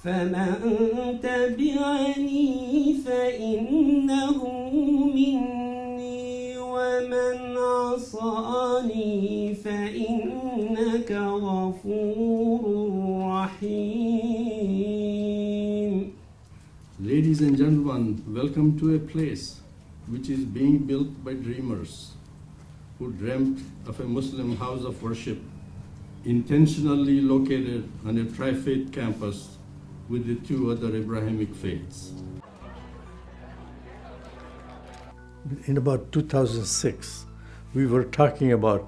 فمن تبعني فإنه مني ومن عصاني فإنك غفور رحيم. Ladies and gentlemen, welcome to a place which is being built by dreamers who dreamt of a Muslim house of worship intentionally located on a tri-faith campus with the two other Abrahamic faiths. In about 2006, we were talking about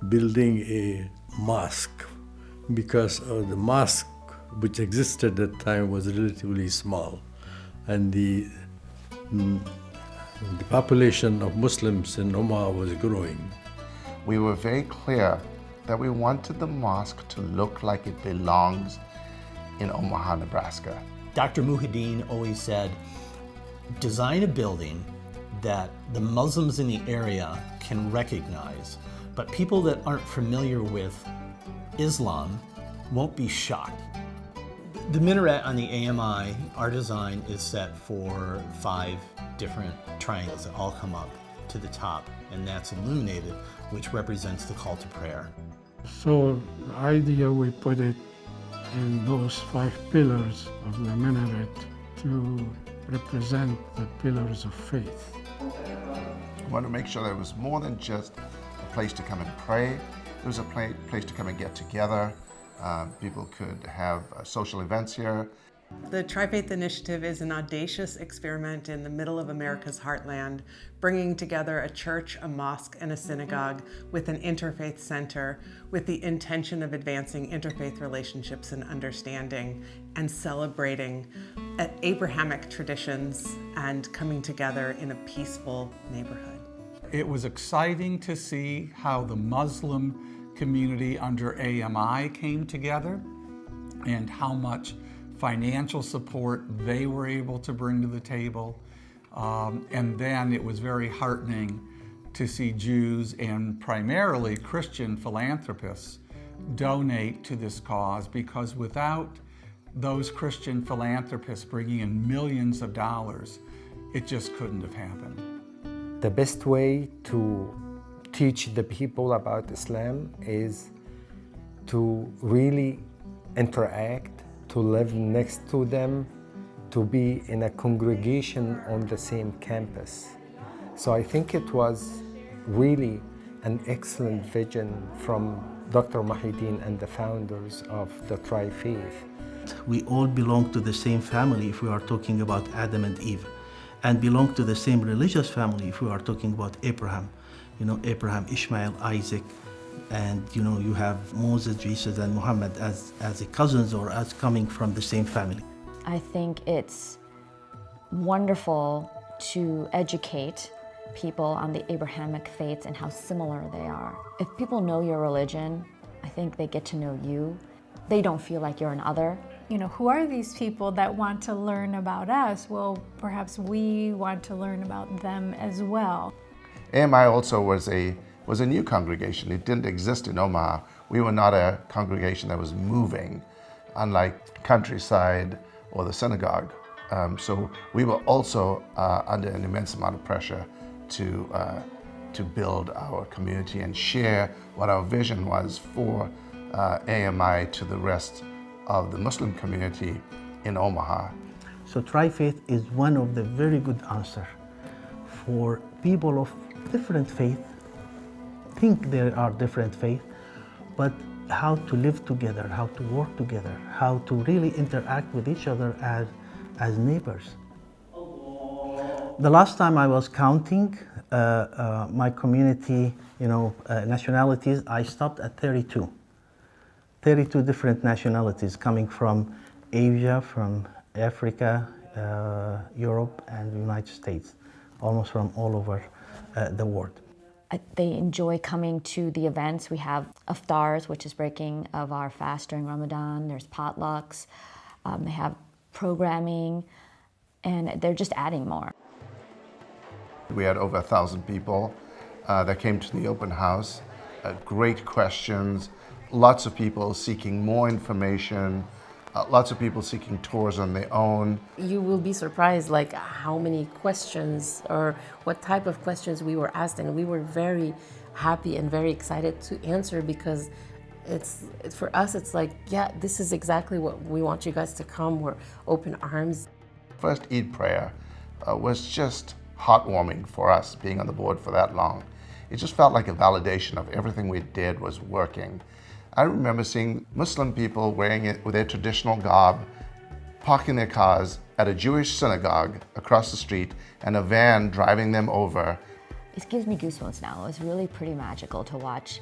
building a mosque because the mosque which existed at that time was relatively small, and the population of Muslims in Omaha was growing. We were very clear that we wanted the mosque to look like it belongs in Omaha, Nebraska. Dr. Muhyiddin always said, design a building that the Muslims in the area can recognize, but people that aren't familiar with Islam won't be shocked. The minaret on the AMI, our design is set for 5 different triangles that all come up to the top, and that's illuminated, which represents the call to prayer. So the idea, we put it in those 5 pillars of the minaret to represent the pillars of faith. We wanted to make sure that it was more than just a place to come and pray. It was a place to come and get together. People could have social events here. The Tri-Faith Initiative is an audacious experiment in the middle of America's heartland, bringing together a church, a mosque, and a synagogue with an interfaith center with the intention of advancing interfaith relationships and understanding and celebrating Abrahamic traditions and coming together in a peaceful neighborhood. It was exciting to see how the Muslim community under AMI came together and how much financial support they were able to bring to the table. And then it was very heartening to see Jews and primarily Christian philanthropists donate to this cause, because without those Christian philanthropists bringing in millions of dollars, it just couldn't have happened. The best way to teach the people about Islam is to really interact, to live next to them, to be in a congregation on the same campus. So I think it was really an excellent vision from Dr. Muhyiddin and the founders of the Tri-Faith. We all belong to the same family if we are talking about Adam and Eve, and belong to the same religious family if we are talking about Abraham. Abraham, Ishmael, Isaac, and you have Moses, Jesus, and Muhammad as cousins or as coming from the same family. I think it's wonderful to educate people on the Abrahamic faiths and how similar they are. If people know your religion, I think they get to know you. They don't feel like you're an other. Who are these people that want to learn about us? Well, perhaps we want to learn about them as well. AMI also was a new congregation. It didn't exist in Omaha. We were not a congregation that was moving, unlike Countryside or the synagogue. So we were also under an immense amount of pressure to build our community and share what our vision was for AMI to the rest of the Muslim community in Omaha. So Tri-Faith is one of the very good answers for people of different faith, think there are different faith, but how to live together, how to work together, how to really interact with each other as neighbors. The last time I was counting my community, nationalities, I stopped at 32. 32 different nationalities coming from Asia, from Africa, Europe, and the United States, almost from all over the world. They enjoy coming to the events. We have iftars, which is breaking of our fast during Ramadan. There's potlucks. They have programming, and they're just adding more. We had over 1,000 people that came to the open house. Great questions. Lots of people seeking more information lots of people seeking tours on their own. You will be surprised like how many questions or what type of questions we were asked, and we were very happy and very excited to answer, because it's for us, it's like, yeah, this is exactly what we want you guys to come. We're open arms. First Eid prayer was just heartwarming for us, being on the board for that long. It just felt like a validation of everything we did was working. I remember seeing Muslim people wearing it with their traditional garb, parking their cars at a Jewish synagogue across the street, and a van driving them over. It gives me goosebumps now. It was really pretty magical to watch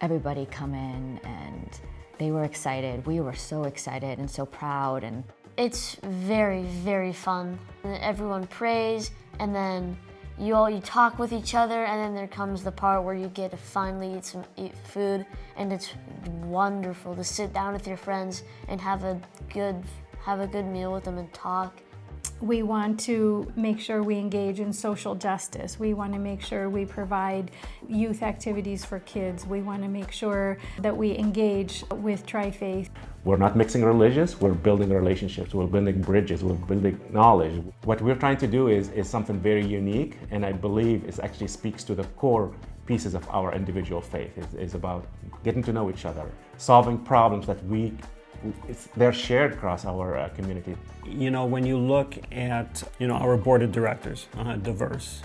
everybody come in, and they were excited. We were so excited and so proud. And it's very, very fun. Everyone prays, and then you talk with each other, and then there comes the part where you get to finally eat food, and it's wonderful to sit down with your friends and have a good meal with them and talk. We want to make sure we engage in social justice. We want to make sure we provide youth activities for kids. We want to make sure that we engage with Tri-Faith. We're not mixing religions, we're building relationships, we're building bridges, we're building knowledge. What we're trying to do is something very unique, and I believe it actually speaks to the core pieces of our individual faith. It's about getting to know each other, solving problems that they're shared across our community. You know, when you look at, our board of directors, diverse.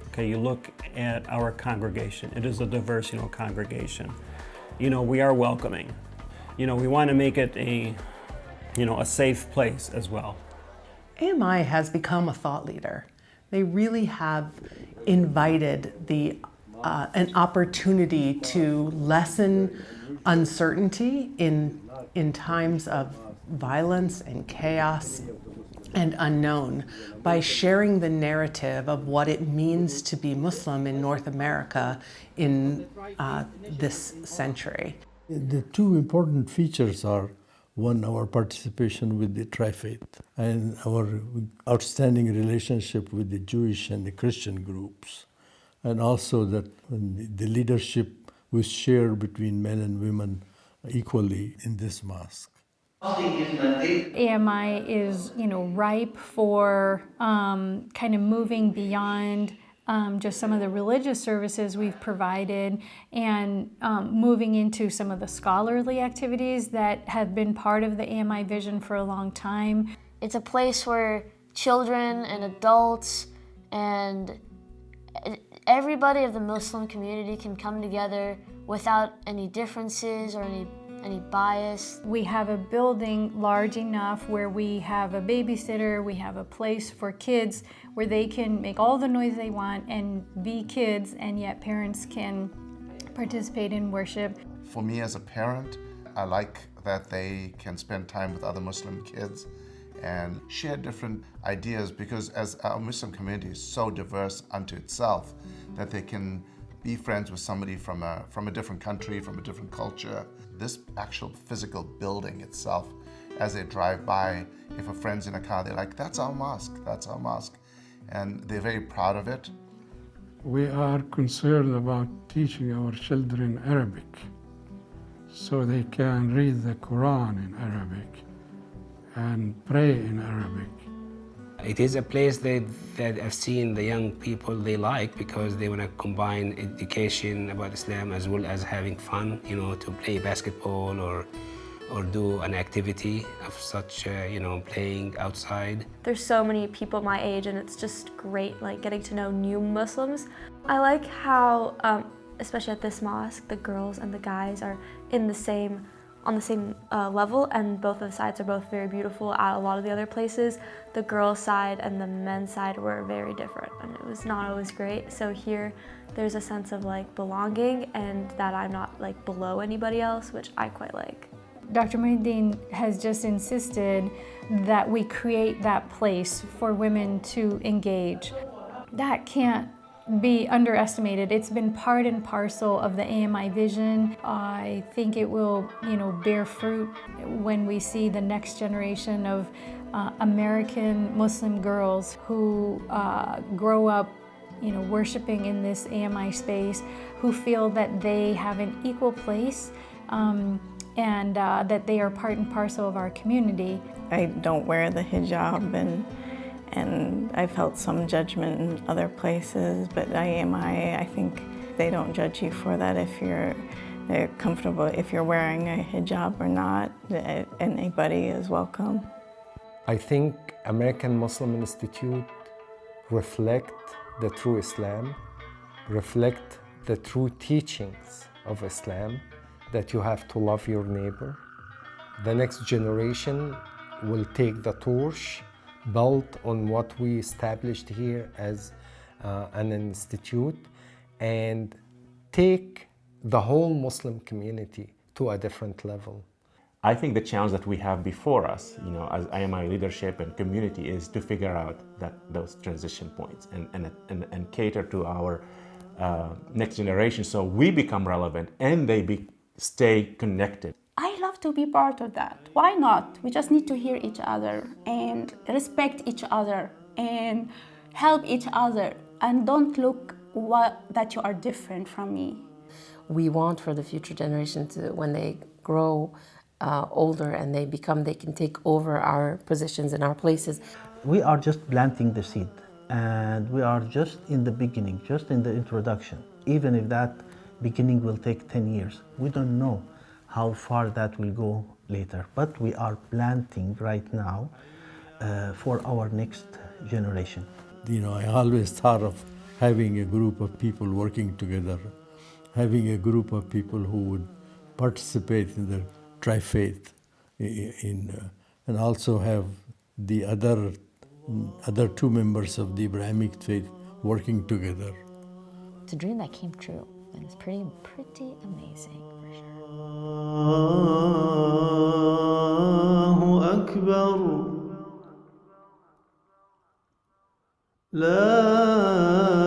Okay, you look at our congregation. It is a diverse, congregation. We are welcoming. We want to make it a safe place as well. AMI has become a thought leader. They really have invited an opportunity to lessen uncertainty in times of violence and chaos and unknown by sharing the narrative of what it means to be Muslim in North America in this century. The two important features are, one, our participation with the Tri-Faith and our outstanding relationship with the Jewish and the Christian groups, and also that the leadership was shared between men and women equally in this mosque. AMI is, ripe for kind of moving beyond just some of the religious services we've provided and moving into some of the scholarly activities that have been part of the AMI vision for a long time. It's a place where children and adults and everybody of the Muslim community can come together without any differences or any bias. We have a building large enough where we have a babysitter, we have a place for kids where they can make all the noise they want and be kids, and yet parents can participate in worship. For me as a parent, I like that they can spend time with other Muslim kids and share different ideas, because as our Muslim community is so diverse unto itself, that they can be friends with somebody from a different country, from a different culture. This actual physical building itself, as they drive by, if a friend's in a car, they're like, that's our mosque, that's our mosque. And they're very proud of it. We are concerned about teaching our children Arabic so they can read the Quran in Arabic and pray in Arabic. It is a place that I've seen the young people they like, because they want to combine education about Islam as well as having fun, to play basketball or do an activity of such, playing outside. There's so many people my age, and it's just great, getting to know new Muslims. I like how, especially at this mosque, the girls and the guys are on the same level, and both of the sides are both very beautiful. At a lot of the other places, the girls' side and the men's side were very different, and it was not always great. So here, there's a sense of belonging, and that I'm not below anybody else, which I quite like. Dr. Muhyiddin has just insisted that we create that place for women to engage. That can't be underestimated. It's been part and parcel of the AMI vision. I think it will, bear fruit when we see the next generation of American Muslim girls who grow up, worshiping in this AMI space, who feel that they have an equal place and that they are part and parcel of our community. I don't wear the hijab, and I felt some judgment in other places, but IAMI, I think they don't judge you for that if they're comfortable, if you're wearing a hijab or not. Anybody is welcome. I think American Muslim Institute reflect the true Islam, reflect the true teachings of Islam, that you have to love your neighbor. The next generation will take the torch built on what we established here as an institute and take the whole Muslim community to a different level. I think the challenge that we have before us, as IMI leadership and community, is to figure out those transition points and cater to our next generation so we become relevant and they stay connected. I love to be part of that. Why not? We just need to hear each other and respect each other and help each other and don't look that you are different from me. We want for the future generation to, when they grow older and they can take over our positions and our places. We are just planting the seed, and we are just in the beginning, just in the introduction. Even if that beginning will take 10 years, we don't know how far that will go later, but we are planting right now for our next generation. I always thought of having a group of people working together, having a group of people who would participate in the tri-faith, and also have the other two members of the Abrahamic faith working together. It's a dream that came true, and it's pretty amazing for sure. الله أكبر لا